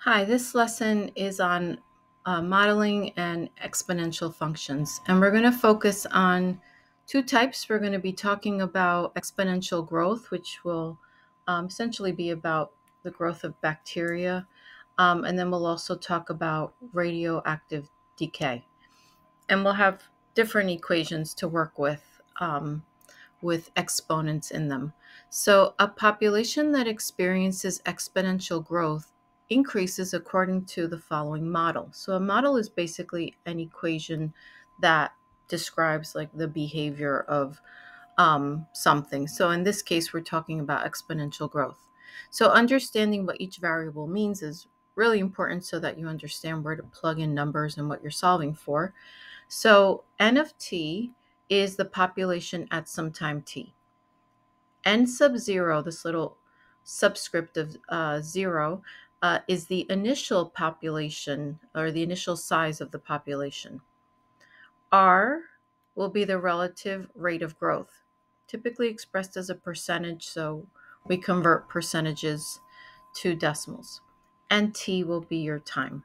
Hi, this lesson is on modeling and exponential functions, and we're going to focus on two types. We're going to be talking about exponential growth, which will essentially be about the growth of bacteria, and then we'll also talk about radioactive decay. And we'll have different equations to work with exponents in them. So, a population that experiences exponential growth increases according to the following model. So, a model is basically an equation that describes like the behavior of something. So, in this case, we're talking about exponential growth. So, understanding what each variable means is really important so that you understand where to plug in numbers and what you're solving for. So n of t is the population at some time t. N sub 0, this little subscript of 0, is the initial population or the initial size of the population. R will be the relative rate of growth, typically expressed as a percentage, so we convert percentages to decimals. And t will be your time.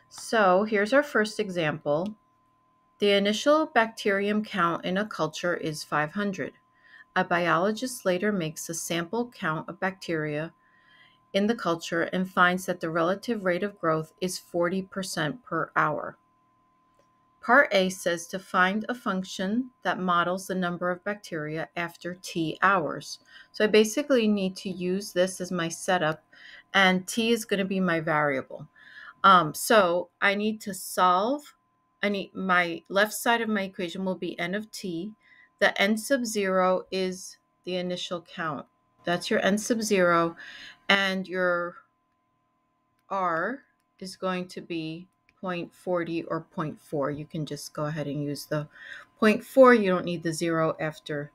So here's our first example. The initial bacterium count in a culture is 500. A biologist later makes a sample count of bacteria in the culture and finds that the relative rate of growth is 40% per hour. Part A says to find a function that models the number of bacteria after t hours. So I basically need to use this as my setup, and t is going to be my variable. So I need to solve. I need my left side of my equation will be n of t. The n sub 0 is the initial count. That's your n sub 0. And your r is going to be 0.40 or 0.4. You can just go ahead and use the 0.4. You don't need the 0 after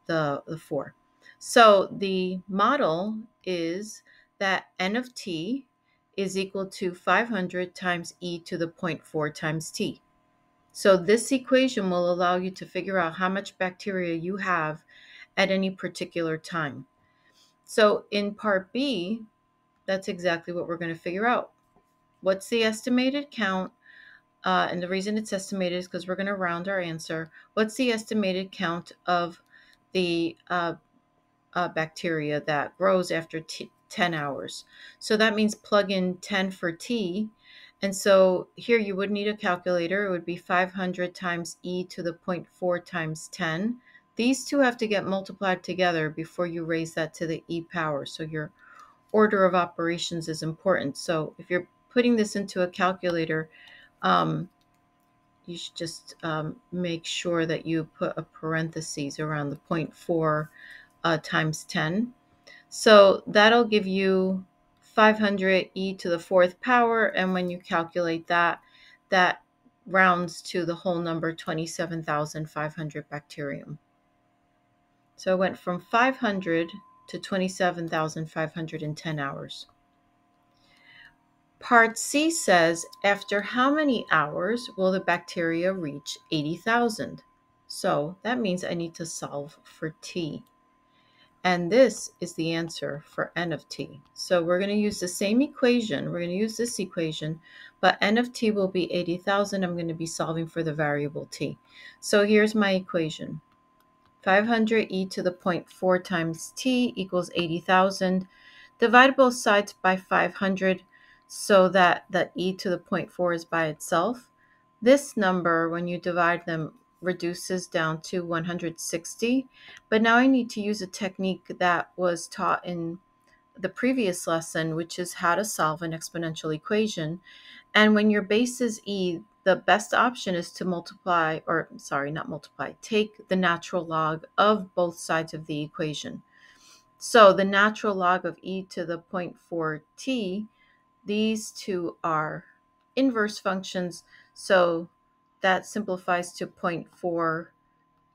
the 4. So the model is that n of t is equal to 500 times e to the 0.4 times t. So this equation will allow you to figure out how much bacteria you have at any particular time. So in part B, that's exactly what we're going to figure out. What's the estimated count? And the reason it's estimated is because we're going to round our answer. What's the estimated count of the bacteria that grows after 10 hours? So that means plug in 10 for t. And so here you would need a calculator. It would be 500 times e to the 0.4 times 10. These two have to get multiplied together before you raise that to the e power. So your order of operations is important. So if you're putting this into a calculator, you should just make sure that you put a parentheses around the 0.4 times 10. So that'll give you 500 e to the fourth power. And when you calculate that, that rounds to the whole number 27,500 bacterium. So it went from 500 to 27,500 in 10 hours. Part C says, after how many hours will the bacteria reach 80,000? So that means I need to solve for t. And this is the answer for n of t. So we're going to use the same equation. We're going to use this equation, but n of t will be 80,000. I'm going to be solving for the variable t. So here's my equation. 500 e to the 0.4 times t equals 80,000. Divide both sides by 500 so that the e to the 0.4 is by itself. This number, when you divide them, reduces down to 160. But now I need to use a technique that was taught in the previous lesson, which is how to solve an exponential equation. And when your base is e, the best option is to take the natural log of both sides of the equation. So the natural log of e to the 0.4 t, these two are inverse functions. So that simplifies to 0.4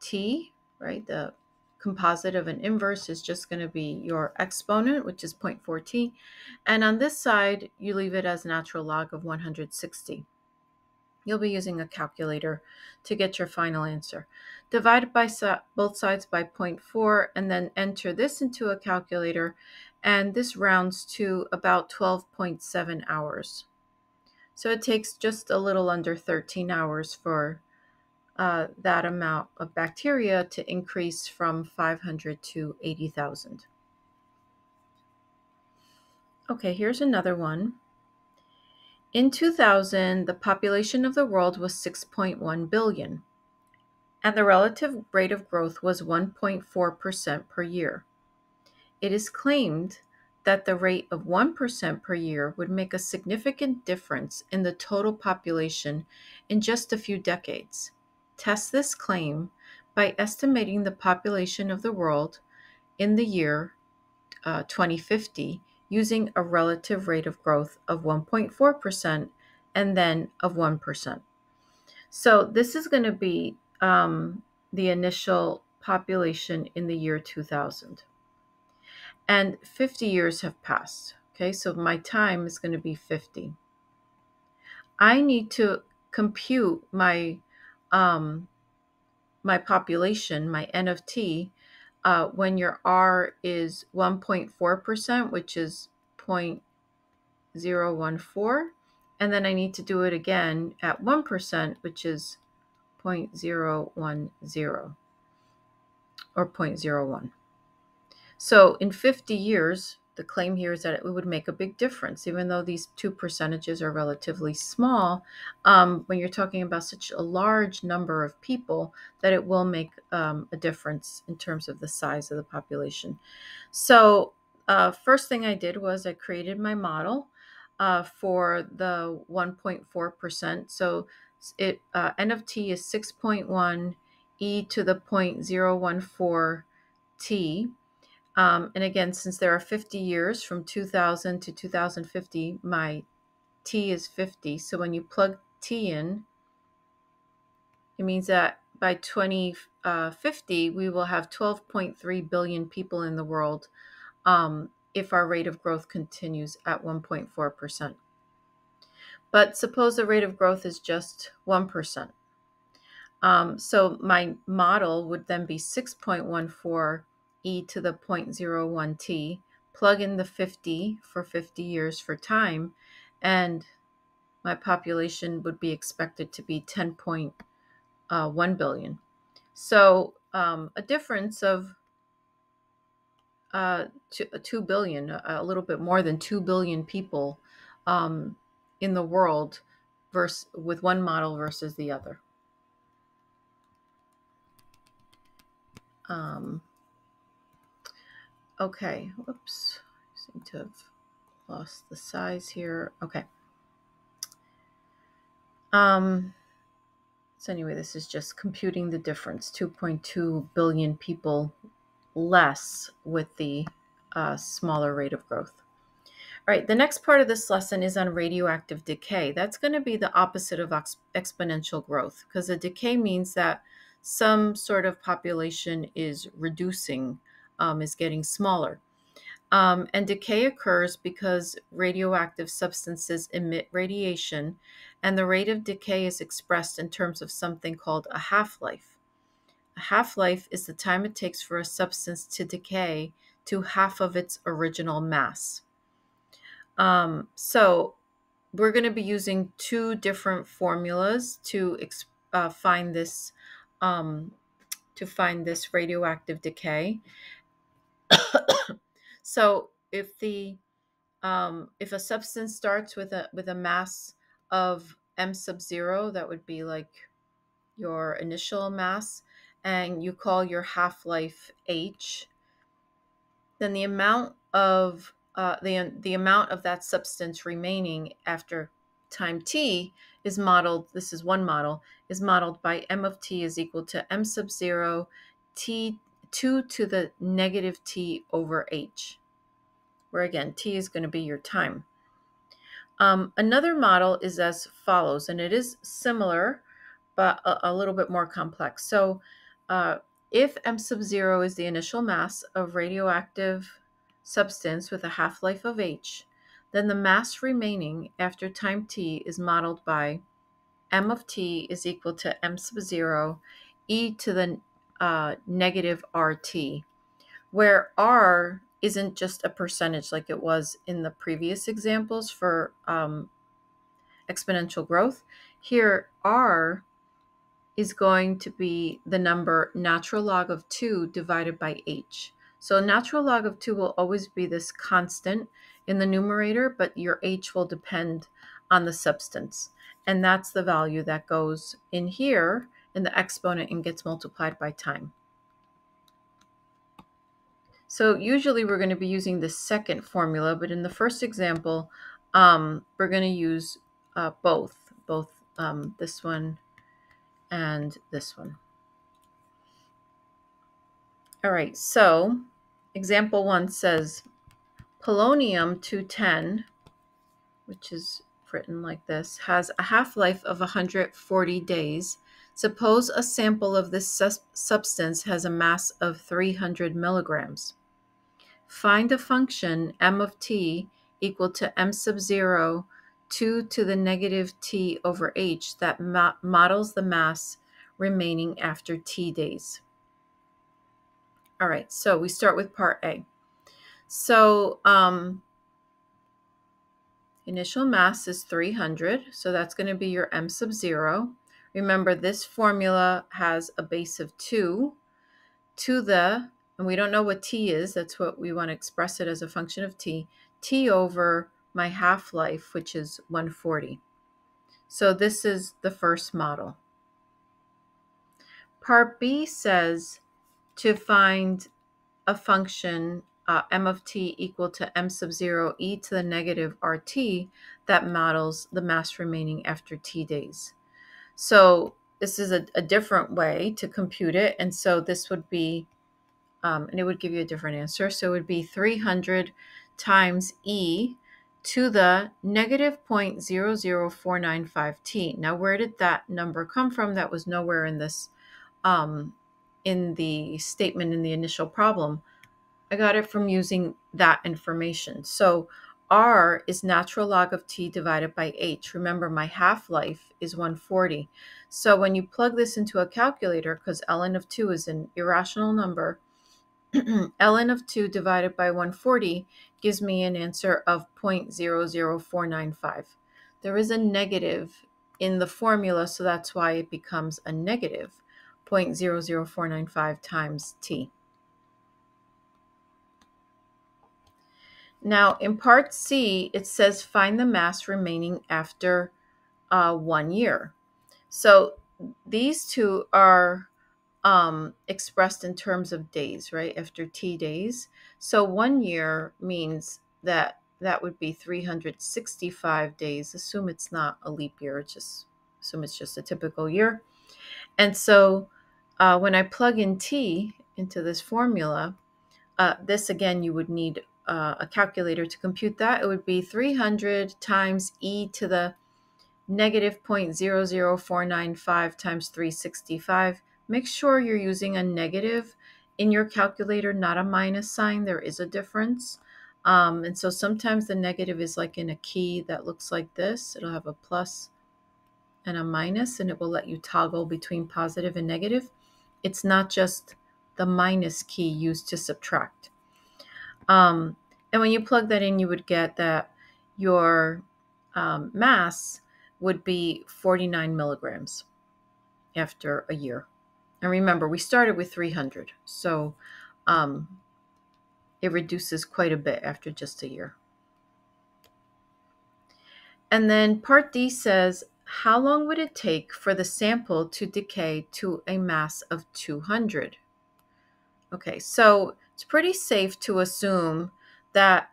t, right? The composite of an inverse is just going to be your exponent, which is 0.4 t. And on this side, you leave it as natural log of 160. You'll be using a calculator to get your final answer. Divide by both sides by 0.4 and then enter this into a calculator and this rounds to about 12.7 hours. So it takes just a little under 13 hours for that amount of bacteria to increase from 500 to 80,000. Okay, here's another one. In 2000, the population of the world was 6.1 billion, and the relative rate of growth was 1.4% per year. It is claimed that the rate of 1% per year would make a significant difference in the total population in just a few decades. Test this claim by estimating the population of the world in the year 2050 using a relative rate of growth of 1.4% and then of 1%. So this is going to be the initial population in the year 2000. And 50 years have passed. Okay, so my time is going to be 50. I need to compute my population, my N of T, when your R is 1.4%, which is 0.014. And then I need to do it again at 1%, which is 0.010 or 0.01. So in 50 years, the claim here is that it would make a big difference, even though these two percentages are relatively small. When you're talking about such a large number of people, that it will make a difference in terms of the size of the population. So first thing I did was I created my model for the 1.4%. So N of T is 6.1 e to the 0.014 t. And again, since there are 50 years from 2000 to 2050, my T is 50. So when you plug T in, it means that by 2050, we will have 12.3 billion people in the world if our rate of growth continues at 1.4%. But suppose the rate of growth is just 1%. So my model would then be 6.14 e to the 0.01 t, plug in the 50 for 50 years for time, and my population would be expected to be 10.1 billion. So a difference of 2 billion, a little bit more than 2 billion people in the world with one model versus the other. Okay, whoops, I seem to have lost the size here. Okay. So anyway, this is just computing the difference, 2.2 billion people less with the smaller rate of growth. All right, the next part of this lesson is on radioactive decay. That's going to be the opposite of exponential growth, because a decay means that some sort of population is reducing, is getting smaller. And decay occurs because radioactive substances emit radiation, and the rate of decay is expressed in terms of something called a half-life. A half-life is the time it takes for a substance to decay to half of its original mass. So we're going to be using two different formulas to find this radioactive decay. So if a substance starts with a mass of m sub 0, that would be like your initial mass, and you call your half-life h, then the amount of the amount of that substance remaining after time t is modeled. This is one model, is modeled by m of t is equal to m sub 0 t 2 to the negative t over h, where again t is going to be your time. Another model is as follows, and it is similar, but a little bit more complex. So if m sub 0 is the initial mass of radioactive substance with a half-life of h, then the mass remaining after time t is modeled by m of t is equal to m sub 0 e to the negative rt, where r isn't just a percentage like it was in the previous examples for exponential growth. Here, R is going to be the number natural log of 2 divided by h. So natural log of 2 will always be this constant in the numerator, but your h will depend on the substance. And that's the value that goes in here in the exponent and gets multiplied by time. So usually we're going to be using the second formula, but in the first example, we're going to use both this one and this one. All right, so example 1 says polonium-210, which is written like this, has a half-life of 140 days. Suppose a sample of this substance has a mass of 300 milligrams. Find a function m of t equal to m sub 0 2 to the negative t over h that models the mass remaining after t days. All right, so we start with part A. So initial mass is 300, so that's going to be your m sub 0. Remember, this formula has a base of 2 to the, and we don't know what t is, that's what we want to express it as a function of t over my half-life, which is 140. So this is the first model. Part B says to find a function m of t equal to m sub 0 e to the negative rt that models the mass remaining after t days. So this is a different way to compute it, and so this would be, and it would give you a different answer. So it would be 300 times e to the negative 0.00495 t. Now, where did that number come from? That was nowhere in this, in the statement in the initial problem. I got it from using that information. So R is natural log of t divided by h. Remember, my half-life is 140. So when you plug this into a calculator, because ln of 2 is an irrational number, ln of 2 divided by 140 gives me an answer of 0.00495. There is a negative in the formula, so that's why it becomes a negative 0.00495 times t. Now, in part C, it says find the mass remaining after 1 year. So these two are expressed in terms of days, right? After t days. So 1 year means that would be 365 days. Assume it's not a leap year. Just assume it's just a typical year. And so when I plug in t into this formula, this again, you would need a calculator to compute that. It would be 300 times e to the negative 0.00495 times 365. Make sure you're using a negative in your calculator, not a minus sign. There is a difference. And so sometimes the negative is like in a key that looks like this. It'll have a plus and a minus, and it will let you toggle between positive and negative. It's not just the minus key used to subtract. And when you plug that in, you would get that your mass would be 49 milligrams after a year. And remember, we started with 300, so it reduces quite a bit after just a year. And then part D says, how long would it take for the sample to decay to a mass of 200? Okay, so it's pretty safe to assume that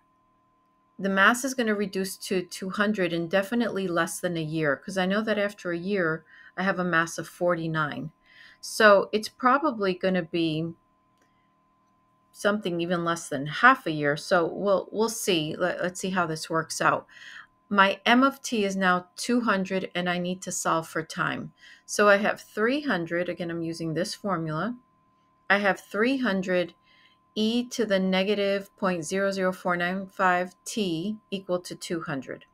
the mass is going to reduce to 200 in definitely less than a year, because I know that after a year, I have a mass of 49. So it's probably going to be something even less than half a year. So we'll see. Let's see how this works out. My m of t is now 200, and I need to solve for time. So I have 300. Again, I'm using this formula. I have 300 e to the negative 0.00495 t equal to 200.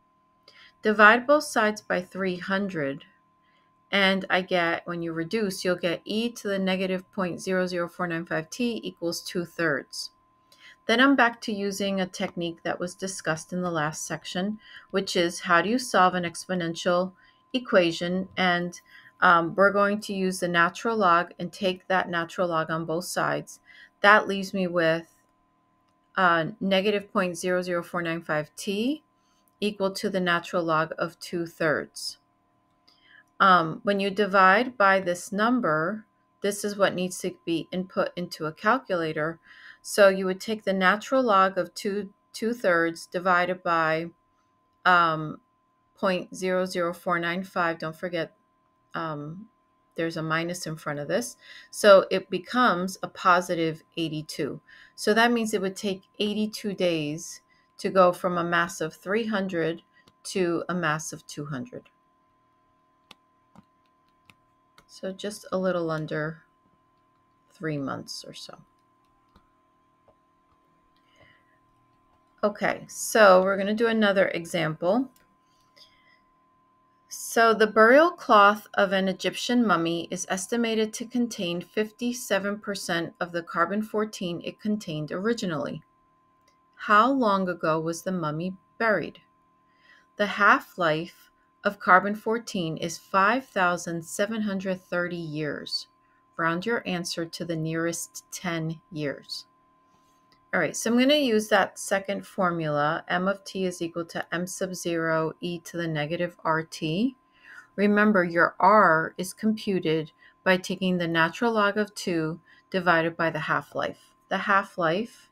Divide both sides by 300, and I get, when you reduce, you'll get e to the negative 0.00495 t equals 2/3. Then I'm back to using a technique that was discussed in the last section, which is how do you solve an exponential equation? And we're going to use the natural log and take that natural log on both sides. That leaves me with negative 0.00495t equal to the natural log of 2/3. When you divide by this number, this is what needs to be input into a calculator. So you would take the natural log of 2/3 divided by 0.00495. Don't forget, there's a minus in front of this. So it becomes a positive 82. So that means it would take 82 days to go from a mass of 300 to a mass of 200. So just a little under 3 months or so. Okay, so we're going to do another example. So the burial cloth of an Egyptian mummy is estimated to contain 57% of the carbon-14 it contained originally. How long ago was the mummy buried? The half-life of carbon-14 is 5,730 years. Round your answer to the nearest 10 years. All right, so I'm going to use that second formula. M of t is equal to m sub 0 e to the negative rt. Remember, your r is computed by taking the natural log of 2 divided by the half-life. The half-life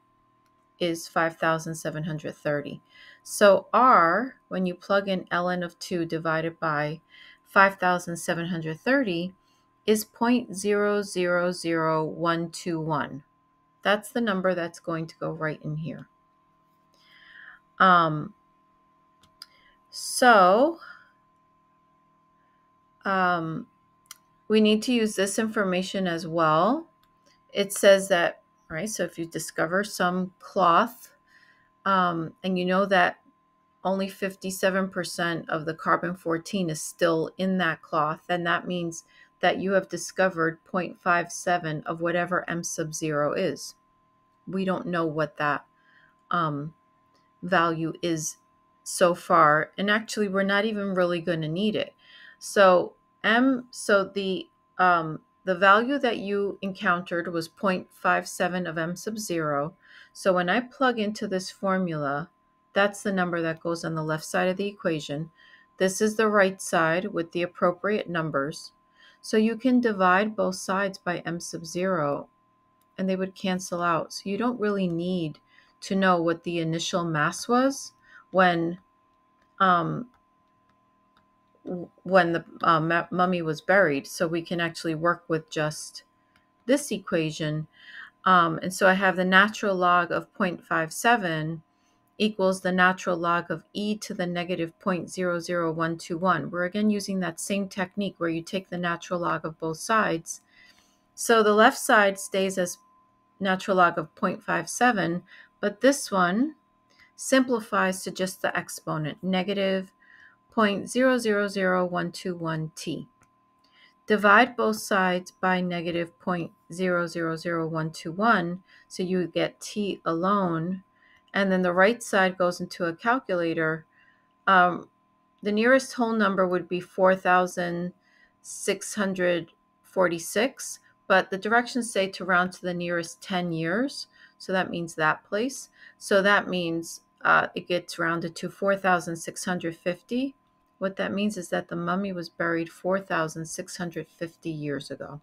is 5,730. So r, when you plug in ln of 2 divided by 5,730, is 0.000121. That's the number that's going to go right in here. We need to use this information as well. It says that, right, so if you discover some cloth and you know that only 57% of the carbon-14 is still in that cloth, then that means that you have discovered 0.57 of whatever m sub 0 is. We don't know what that value is so far, and actually we're not even really going to need it. So the value that you encountered was 0.57 of m sub 0. So when I plug into this formula, that's the number that goes on the left side of the equation. This is the right side with the appropriate numbers. So you can divide both sides by m sub 0 and they would cancel out. So you don't really need to know what the initial mass was when the mummy was buried. So we can actually work with just this equation. And so I have the natural log of 0.57 equals the natural log of e to the negative 0.00121. We're again using that same technique where you take the natural log of both sides. So the left side stays as natural log of 0.57, but this one simplifies to just the exponent, negative 0.000121t. Divide both sides by negative 0.000121, so you get t alone, and then the right side goes into a calculator. The nearest whole number would be 4,646, but the directions say to round to the nearest 10 years, so that means that place. So that means it gets rounded to 4,650. What that means is that the mummy was buried 4,650 years ago.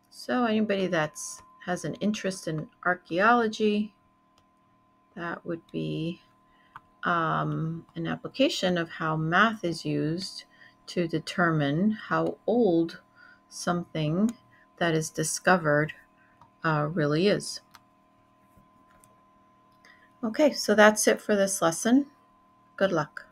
So anybody that has an interest in archaeology, that would be an application of how math is used to determine how old something that is discovered really is. Okay, so that's it for this lesson. Good luck.